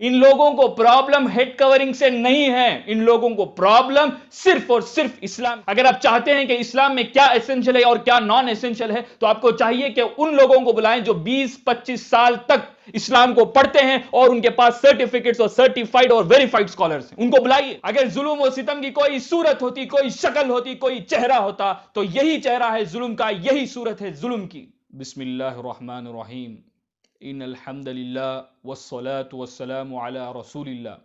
इन लोगों को problem head covering से नहीं है, इन लोगों को प्रॉब्लम सिर्फ और सिर्फ इस्लाम। अगर आप चाहते हैं कि इस्लाम में क्या एसेंशियल है और क्या नॉन एसेंशियल है, तो आपको चाहिए कि उन लोगों को बुलाएं जो 20-25 साल तक इस्लाम को पढ़ते हैं और उनके पास सर्टिफिकेट्स और सर्टिफाइड और वेरीफाइड स्कॉलर्स हैं, उनको बुलाइए। अगर जुल्म और सितम की कोई सूरत होती, कोई शक्ल होती, कोई चेहरा होता, तो यही चेहरा है जुल्म का, यही सूरत है जुल्म की। बिस्मिल्लाहिर्रहमानिर्रहीम। इन्नल हम्दुलिल्लाह वस्सलातु वस्सलामु अला रसूलिल्लाह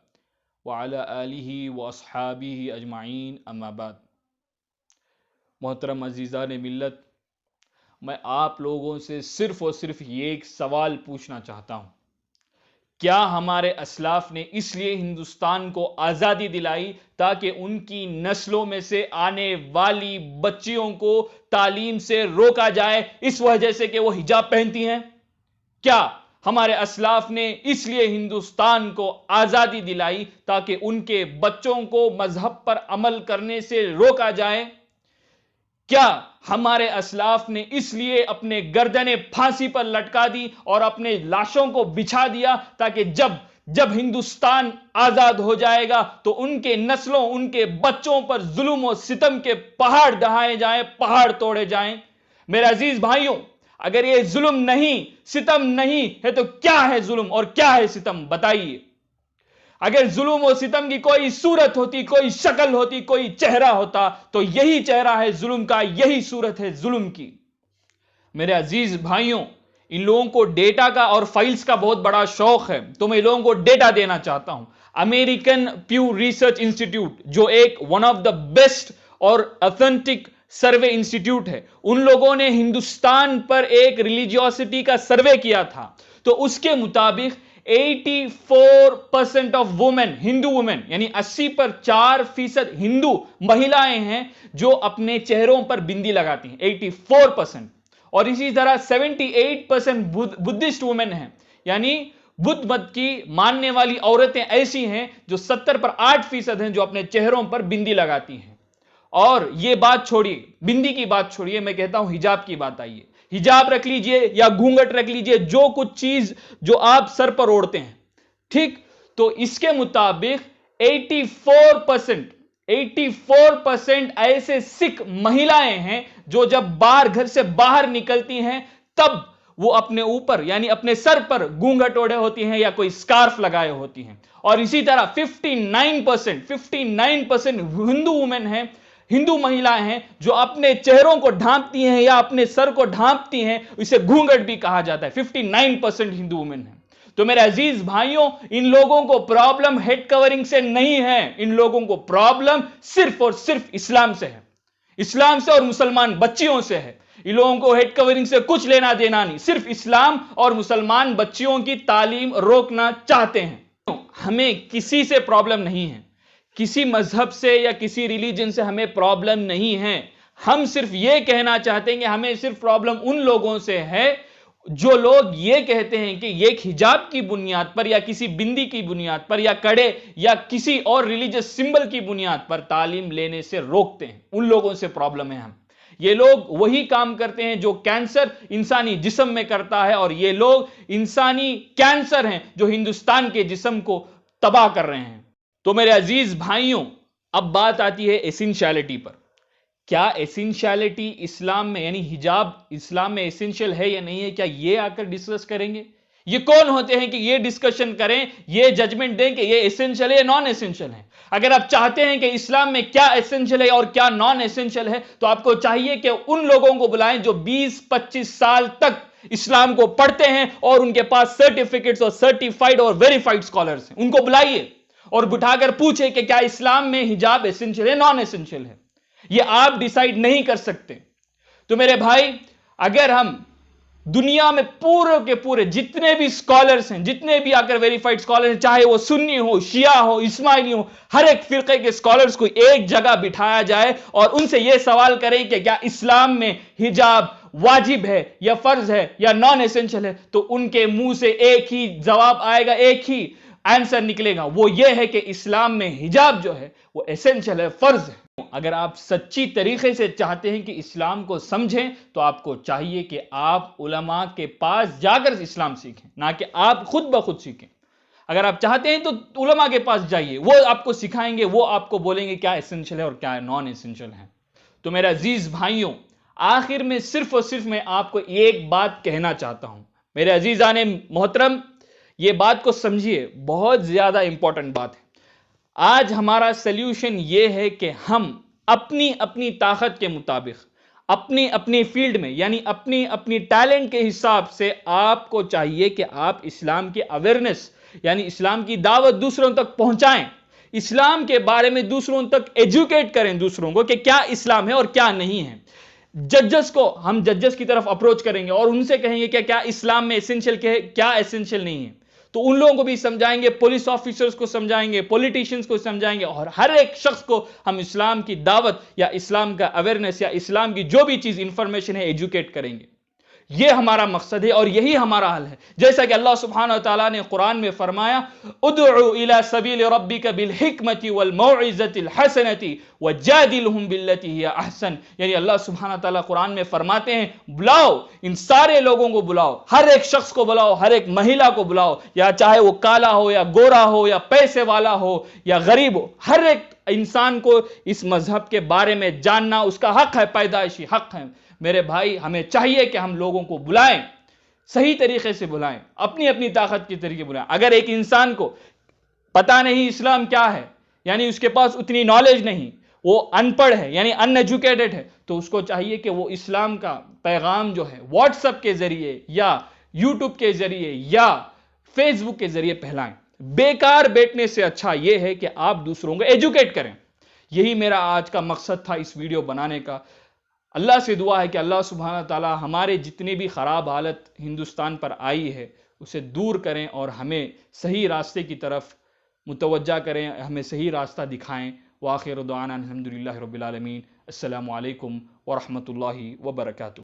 व अला आलिहि व अस्हाबिहि अजमाइन, अम्मा बाद। मोहतरम अजीज़ान मिल्लत, मैं आप लोगों से सिर्फ और सिर्फ ये एक सवाल पूछना चाहता हूं, क्या हमारे असलाफ ने इसलिए हिंदुस्तान को आज़ादी दिलाई ताकि उनकी नस्लों में से आने वाली बच्चियों को तालीम से रोका जाए इस वजह से कि वो हिजाब पहनती हैं? क्या हमारे असलाफ ने इसलिए हिंदुस्तान को आज़ादी दिलाई ताकि उनके बच्चों को मजहब पर अमल करने से रोका जाए? क्या हमारे असलाफ ने इसलिए अपने गर्दनें फांसी पर लटका दी और अपने लाशों को बिछा दिया ताकि जब हिंदुस्तान आजाद हो जाएगा तो उनके नस्लों, उनके बच्चों पर जुल्म और सितम के पहाड़ ढहाए जाएं, पहाड़ तोड़े जाएं? मेरे अजीज भाइयों, अगर ये जुल्म नहीं, सितम नहीं है तो क्या है जुल्म और क्या है सितम, बताइए। अगर जुल्म और सितम की कोई सूरत होती, कोई शक्ल होती, कोई चेहरा होता, तो यही चेहरा है जुल्म का, यही सूरत है जुल्म की। मेरे अजीज भाइयों, इन लोगों को डेटा का और फाइल्स का बहुत बड़ा शौक है, तो मैं इन लोगों को डेटा देना चाहता हूं। अमेरिकन प्यू रिसर्च इंस्टीट्यूट, जो एक वन ऑफ द बेस्ट और ऑथेंटिक सर्वे इंस्टीट्यूट है, उन लोगों ने हिंदुस्तान पर एक रिलीजियोसिटी का सर्वे किया था। तो उसके मुताबिक 84% ऑफ वुमेन, हिंदू वुमेन, यानी 80 पर 4% हिंदू महिलाएं हैं जो अपने चेहरों पर बिंदी लगाती हैं, 84%। और इसी तरह 78% बुद्धिस्ट वुमेन हैं, यानी बुद्ध मत की मानने वाली औरतें ऐसी हैं जो 70 पर 8% हैं जो अपने चेहरों पर बिंदी लगाती हैं। और ये बात छोड़िए, बिंदी की बात छोड़िए, मैं कहता हूं हिजाब की बात आइए। हिजाब रख लीजिए या घूंघट रख लीजिए, जो कुछ चीज जो आप सर पर ओढ़ते हैं, ठीक, तो इसके मुताबिक 84% ऐसे सिख महिलाएं हैं जो जब घर से बाहर निकलती हैं तब वो अपने ऊपर यानी अपने सर पर घूंघट ओढ़े होती हैं या कोई स्कार्फ लगाए होती हैं। और इसी तरह 59% हिंदू वुमेन हैं, हिंदू महिलाएं हैं जो अपने चेहरों को ढांपती हैं या अपने सर को ढांपती हैं, इसे घूंघट भी कहा जाता है। 59% हिंदू वुमेन हैं। तो मेरे अजीज भाइयों, इन लोगों को प्रॉब्लम हेड कवरिंग से नहीं है, इन लोगों को प्रॉब्लम सिर्फ और सिर्फ इस्लाम से है, इस्लाम से और मुसलमान बच्चियों से है। इन लोगों को हेड कवरिंग से कुछ लेना देना नहीं, सिर्फ इस्लाम और मुसलमान बच्चियों की तालीम रोकना चाहते हैं। हमें किसी से प्रॉब्लम नहीं है, किसी मजहब से या किसी रिलीजन से हमें प्रॉब्लम नहीं है। हम सिर्फ ये कहना चाहते हैं कि हमें सिर्फ प्रॉब्लम उन लोगों से है जो लोग ये कहते हैं कि ये हिजाब की बुनियाद पर या किसी बिंदी की बुनियाद पर या कड़े या किसी और रिलीजियस सिंबल की बुनियाद पर तालीम लेने से रोकते हैं। उन लोगों से प्रॉब्लम है हम। ये लोग वही काम करते हैं जो कैंसर इंसानी जिस्म में करता है, और ये लोग इंसानी कैंसर हैं जो हिंदुस्तान के जिस्म को तबाह कर रहे हैं। तो मेरे अजीज भाइयों, अब बात आती है एसेंशियलिटी पर। क्या एसेंशियलिटी इस्लाम में यानी हिजाब इस्लाम में एसेंशियल है या नहीं है, क्या ये आकर डिस्कस करेंगे? ये कौन होते हैं कि ये डिस्कशन करें, ये जजमेंट दें कि ये एसेंशियल है या नॉन एसेंशियल है? अगर आप चाहते हैं कि इस्लाम में क्या एसेंशियल है और क्या नॉन एसेंशियल है, तो आपको चाहिए कि उन लोगों को बुलाएं जो 20-25 साल तक इस्लाम को पढ़ते हैं और उनके पास सर्टिफिकेट्स और सर्टिफाइड और वेरीफाइड स्कॉलर्स हैं। उनको बुलाइए और बिठाकर पूछे कि क्या इस्लाम में हिजाब एसेंशियल है, नॉन एसेंशियल है। ये आप डिसाइड नहीं कर सकते। तो मेरे भाई, अगर हम दुनिया में पूरे के पूरे जितने भी स्कॉलर्स हैं, जितने भी आकर वेरीफाइड स्कॉलर्स हैं, चाहे वो सुन्नी हो, शिया हो, इस्माइली हो, हर एक फिरके के स्कॉलर्स को एक जगह बिठाया जाए और उनसे यह सवाल करें कि क्या इस्लाम में हिजाब वाजिब है या फर्ज है या नॉन एसेंशियल है, तो उनके मुंह से एक ही जवाब आएगा, एक ही आंसर निकलेगा, वो ये है कि इस्लाम में हिजाब जो है वो एसेंशियल है, फर्ज है। अगर आप सच्ची तरीके से चाहते हैं कि इस्लाम को समझें, तो आपको चाहिए कि आप उलमा के पास जाकर इस्लाम सीखें, ना कि आप खुद ब खुद सीखें। اگر آپ چاہتے ہیں تو علماء کے پاس جائیے، وہ آپ کو سکھائیں گے، وہ آپ کو بولیں گے کیا ایسنشل ہے اور کیا نان ایسنشل ہے۔ تو میرے عزیز بھائیوں، آخر میں صرف اور صرف میں آپ کو ایک بات کہنا چاہتا ہوں، میرے عزیزان محترم، یہ بات کو سمجھیے، بہت زیادہ امپورٹنٹ بات ہے۔ آج ہمارا سلیوشن یہ ہے کہ ہم اپنی طاقت کے مطابق اپنی فیلڈ میں، یعنی اپنی ٹیلنٹ کے حساب سے آپ کو چاہیے کہ آپ اسلام کی اویئرنس، یعنی اسلام کی دعوت دوسروں تک پہنچائیں، اسلام کے بارے میں دوسروں تک ایجوکیٹ کریں دوسروں کو کہ کیا اسلام ہے اور کیا نہیں ہے۔ ججز کو ہم ججز کی طرف اپروچ کریں گے اور ان سے کہیں گے کہ کیا اسلام میں ایسنشل کیا ایسنشل نہیں ہے، تو ان لوگوں کو بھی سمجھائیں گے، پولیس آفیسرز کو سمجھائیں گے، پولیٹیشینز کو سمجھائیں گے، اور ہر ایک شخص کو ہم اسلام کی دعوت یا اسلام کا اویئرنس یا اسلام کی جو بھی چیز انفارمیشن ہے ایجوکیٹ کریں گے۔ یہ ہمارا مقصد ہے اور یہی ہمارا حل ہے، جیسا کہ اللہ سبحانہ وتعالیٰ نے قرآن میں فرمایا، ادعو الی سبیل ربک بالحکمۃ والموعظۃ الحسنۃ وجادلہم باللتی ہی احسن، یعنی اللہ سبحانہ وتعالیٰ قرآن میں فرماتے ہیں بلاؤ، ان سارے لوگوں کو بلاؤ، ہر ایک شخص کو بلاؤ، ہر ایک مہیلا کو بلاؤ، یا چاہے وہ کالا ہو یا گورا ہو یا پیسے والا ہو یا غریب ہو، ہر ایک انسان کو اس مذہب کے بارے میں جاننا اس کا حق ہے، پیدائشی حق ہے۔ میرے بھائی، ہمیں چاہیے کہ ہم لوگوں کو بلائیں، صحیح طریقے سے بلائیں، اپنی طاقت کی طریقے بلائیں۔ اگر ایک انسان کو پتہ نہیں اسلام کیا ہے، یعنی اس کے پاس اتنی نالج نہیں، وہ ان پڑھ ہے یعنی ان ایجوکیٹڈ ہے، تو اس کو چاہیے کہ وہ اسلام کا پیغام جو ہے واٹس ایپ کے ذریعے یا یوٹیوب کے ذریعے یا فیس بک کے ذریعے پھیلائیں۔ بیکار بیٹھنے سے اچھا یہ ہے کہ آپ دوسروں کو ایجوکیٹ کریں۔ یہی میرا آج کا مقصد تھا اس ویڈیو بنانے کا۔ اللہ سے دعا ہے کہ اللہ سبحانہ تعالی ہمارے جتنی بھی خراب حالت ہندوستان پر آئی ہے اسے دور کریں اور ہمیں صحیح راستے کی طرف متوجہ کریں، ہمیں صحیح راستہ دکھائیں۔ وآخر دعوانا الحمدللہ رب العالمین۔ السلام علیکم ورحمۃ اللہ وبرکاتہ۔